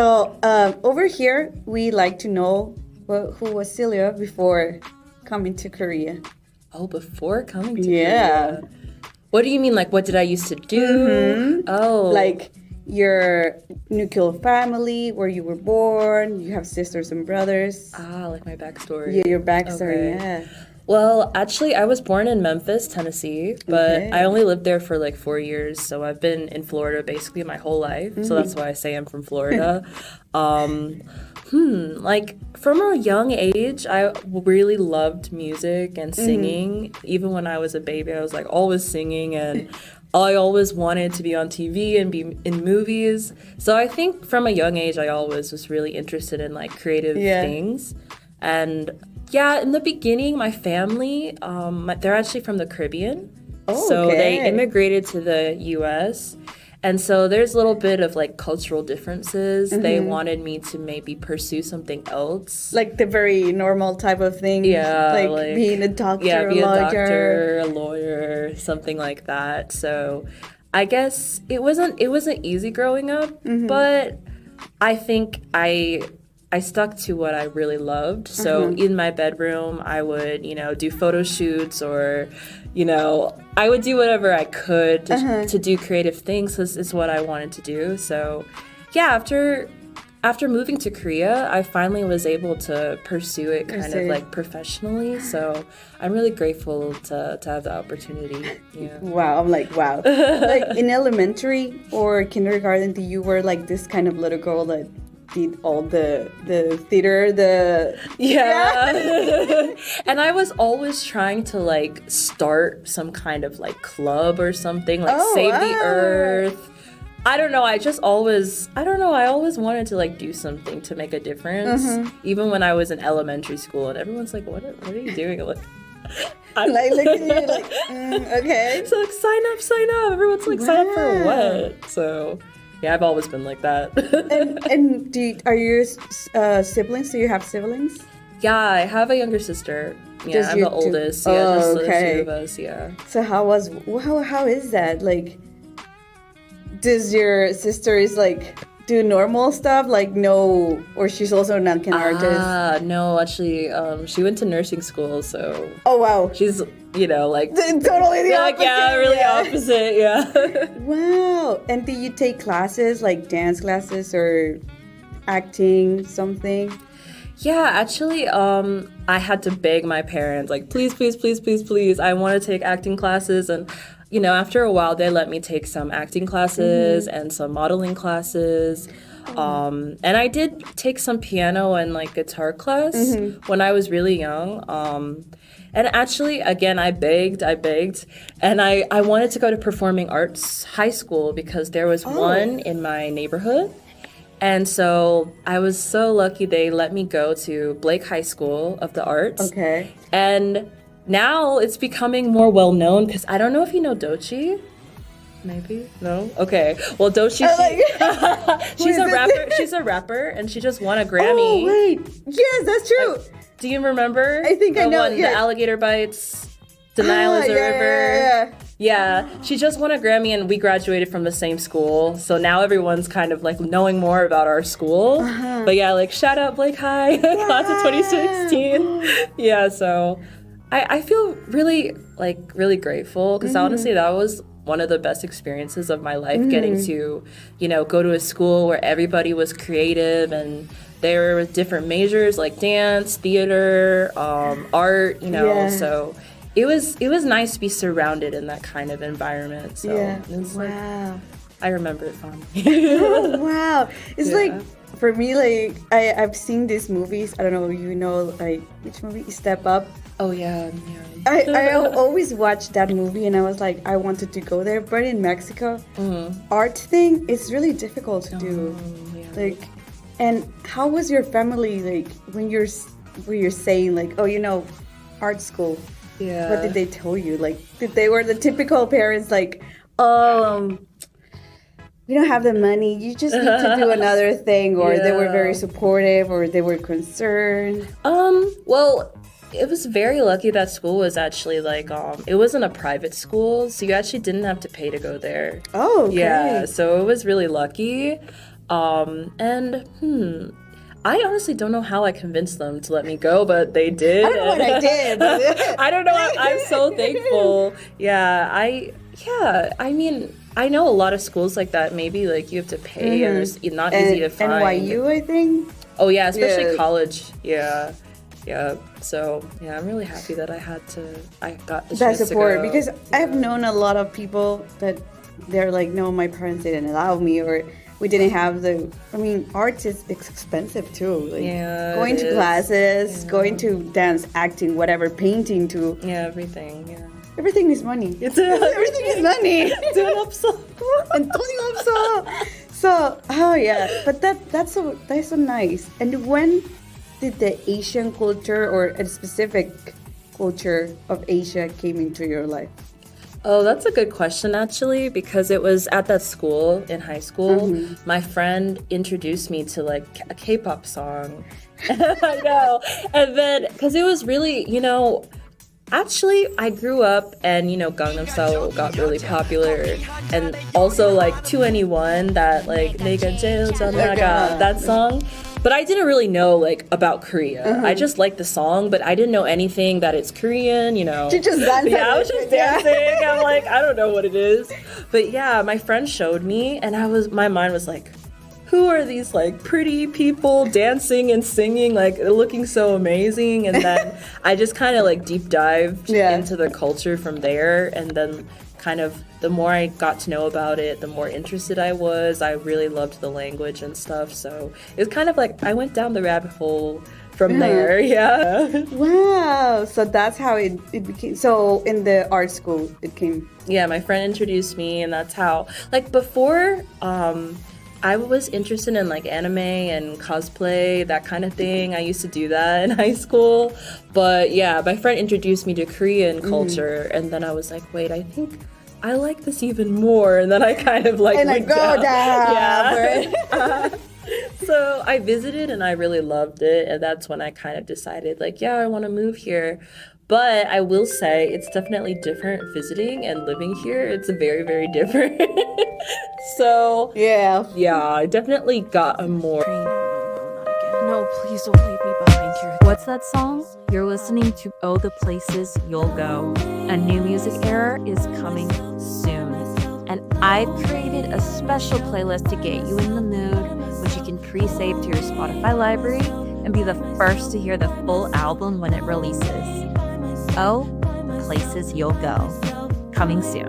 So over here, we like to know who was Sil-A before coming to Korea. Oh, before coming to Korea. What do you mean? Like, what did I used to do? Mm-hmm. Oh. Like your nuclear family, where you were born, you have sisters and brothers. Ah, like my backstory. Yeah, your backstory, okay. Well, actually, I was born in Memphis, Tennessee, but I only lived there for like 4 years. So I've been in Florida basically my whole life. So that's why I say I'm from Florida. Like from a young age, I really loved music and singing. Even when I was a baby, I was like always singing, and I always wanted to be on TV and be in movies. So I think from a young age, I always was really interested in like creative things. And yeah, in the beginning, my family, they're actually from the Caribbean. Oh, so okay. they immigrated to the U.S., and so there's a little bit of like cultural differences. They wanted me to maybe pursue something else. Like the very normal type of thing. Yeah. Like being a doctor, yeah, be a lawyer. doctor, a lawyer, something like that. So I guess it wasn't easy growing up, but I think I stuck to what I really loved. So in my bedroom, I would, do photo shoots, or, I would do whatever I could to do creative things. This is what I wanted to do. So yeah, after moving to Korea, I finally was able to pursue it kind of like professionally. So I'm really grateful to have the opportunity. Yeah. Wow, I'm like, wow. Like in elementary or kindergarten, you were like this kind of little girl that did all the theater, and I was always trying to like start some kind of like club or something, like Save the Earth. I don't know, I always wanted to like do something to make a difference, even when I was in elementary school, and everyone's like, what are you doing? I'm like, look at you, like, okay. So like, sign up. Everyone's like, sign up for what? So yeah, I've always been like that. and are you siblings? Do you have siblings? Yeah, I have a younger sister. Yeah, I'm the oldest. Yeah, just the two of us. Yeah. So how is that? Like, does your sister is like do normal stuff? Like no, or she's also not an artist? No, actually, she went to nursing school, so. Oh wow. She's like totally the opposite. Yeah, really opposite. Yeah. Wow. And do you take classes like dance classes or acting something? Yeah, actually, I had to beg my parents, like, please, I want to take acting classes. And, after a while, they let me take some acting classes and some modeling classes. And I did take some piano and, like, guitar class when I was really young. And actually, again, I begged, and I wanted to go to performing arts high school because there was one in my neighborhood. And so I was so lucky they let me go to Blake High School of the Arts. Okay. And now it's becoming more well known because I don't know if you know Doechii. Maybe? No? Okay. Well, Doechii, she's a rapper. She's a rapper, and she just won a Grammy. Oh, wait. Yes, that's true. Do you remember? I think I know. The alligator bites. Denial is a river. Yeah, she just won a Grammy, and we graduated from the same school. So now everyone's kind of like knowing more about our school. But yeah, like shout out Blake High, class of 2016. Yeah, so I feel really grateful because honestly that was one of the best experiences of my life, getting to, go to a school where everybody was creative and there were different majors like dance, theater, art, so it was nice to be surrounded in that kind of environment. So it's wow. I remember it fondly. Oh, wow. It's like, for me, like, I've seen these movies. I don't know, like, which movie? Step Up. Oh, yeah. I always watched that movie, and I was like, I wanted to go there. But in Mexico, art thing is really difficult to do. Yeah. Like, and how was your family, like, when you're saying, like, oh, art school? Yeah. What did they tell you? Like, they were the typical parents, like, we don't have the money. You just need to do another thing, or they were very supportive, or they were concerned. Well, it was very lucky that school was actually like it wasn't a private school, so you actually didn't have to pay to go there. Oh, okay. Yeah, so it was really lucky. I honestly don't know how I convinced them to let me go, but they did. I don't know what I did. I don't know. I'm so thankful. I mean, I know a lot of schools like that. Maybe like you have to pay, or it's not easy to find. NYU, I think. Oh yeah, especially college. Yeah. So yeah, I'm really happy that I got the chance support, to go. because I've known a lot of people that they're like, no, my parents didn't allow me, or we didn't have arts is expensive too. Like going to classes, going to dance, acting, whatever, painting too. Yeah, everything. Yeah. Everything is money. Everything is money. So, but that's so nice. And when did the Asian culture or a specific culture of Asia came into your life? Oh, that's a good question, actually, because it was at that school in high school. My friend introduced me to like a K-pop song. I know. And then, because it was really, actually, I grew up and, Gangnam Style got really popular. And also like 2NE1, that like, 내가 제일 잘 나가, that song. But I didn't really know like about Korea. I just liked the song, but I didn't know anything that it's Korean, You just danced. Yeah, I was just dancing. I'm like, I don't know what it is. But yeah, my friend showed me and my mind was like, who are these like pretty people dancing and singing, like looking so amazing? And then I just kind of like deep dived into the culture from there, and then kind of the more I got to know about it, the more interested I was. I really loved the language and stuff. So it was kind of like I went down the rabbit hole from there. Yeah. Wow. So that's how it became. So in the art school, it came. Yeah, my friend introduced me, and that's how. Like before, I was interested in like anime and cosplay, that kind of thing. I used to do that in high school. But yeah, my friend introduced me to Korean culture, and then I was like, wait, I think I like this even more. And then I kind of like went down. Yeah. So I visited and I really loved it. And that's when I kind of decided like, yeah, I want to move here. But I will say it's definitely different visiting and living here. It's very, very different. So yeah, I definitely got a more. No, please don't leave me behind here. What's that song? You're listening to Oh the Places You'll Go. A new music era is coming soon. And I've created a special playlist to get you in the mood, which you can pre-save to your Spotify library and be the first to hear the full album when it releases. Oh, the Places You'll Go. Coming soon.